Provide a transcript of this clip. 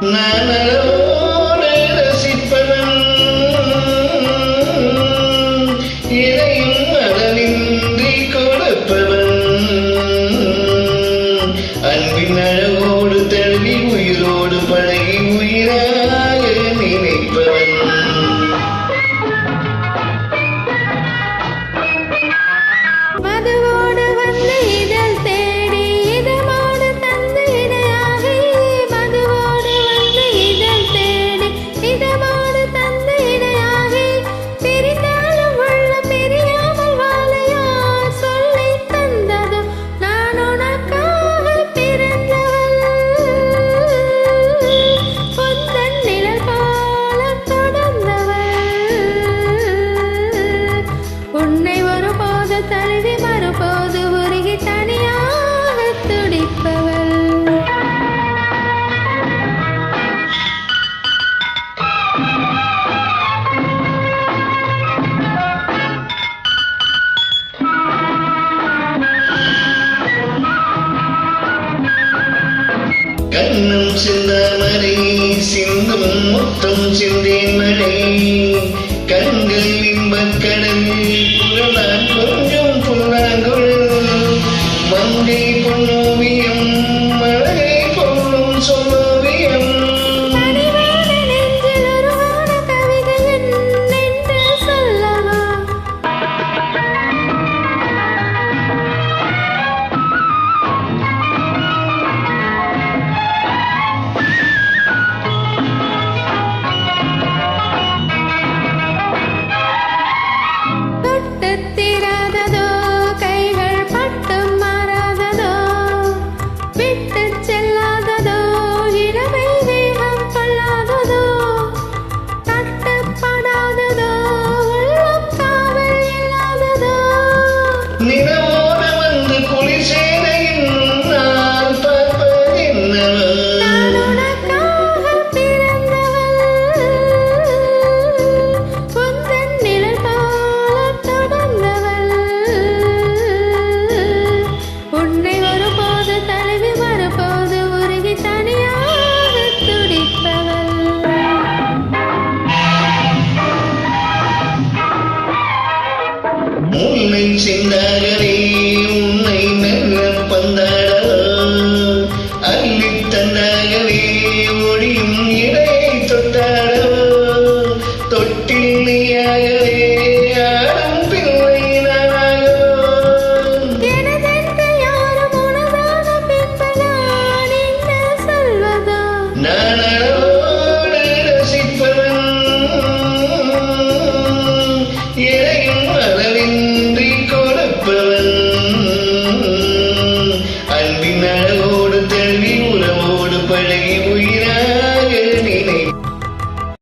நான் அளவோடு ரசிப்பவன் இதையும் அளவின்றி கொடுப்பவன் அன்பின் அழகோடு தழுவி உயிரோடு பழகி உயிராக நினைப்பவன் மதுவோடு வந்து இதழ் தேடி இதமோடு தந்து இணையாகி மதுவோடு வந்து இதழ் தேடி இதமோடு தந்து இணையாகி பிரிந்தாலும் உள்ள பிரியாமல் வாழையா சொல்லி தந்ததும் நான் உனக்காக பிறந்தவள் பொந்தன் நிழல் போல தொடர்ந்தவள் உன்னை ஒருபோது தழுவி மறுபோது உருகி தனியாக துடிப்பவள் கண்ணும் சிந்தாமரை சிந்தும் முத்தம் சிந்தேன் மழை கண்கள் இன்பக் கடல் புகழான் கொஞ்சம் புல்லாங்குழல் மங்கை பொன்னோவியம் மழை பொன்னும் சொல்லோவியம் தனிவான நெஞ்சில் உருவான கவிதை என்னென்று சொல்லவா தொட்டுத் தீராததோ கைகள் பட்டும் மாறாததோ விட்டுச் செல்லாததோ இளமை வேகம் கொள்ளாததோ தட்டுப்படாததோ உள்ளம் காவல் இல்லாததோ நிலவோடு வந்து குளிர் சேனையின் நான் பார்ப்பதென்னவோ நான் உனக்காக பிறந்தவள் உந்தன் நிழல் போல தொடர்ந்தவள் உன்னை ஒருபோது தழுவி மறுபோது உருகி தனியாக துடிப்பவள் முல்லை சிந்தாகவே உன்னை மெல்ல பந்தாடவோ அள்ளித் தந்தாகவே ஒளியும் இடையை தொட்டாடவோ தொட்டில் நீயாகவே ஆடும் பிள்ளை நானாகவோ எனதென்று யாரும் உனதான பின்பு நான் என்ன சொல்வதோ நான் அளவோடு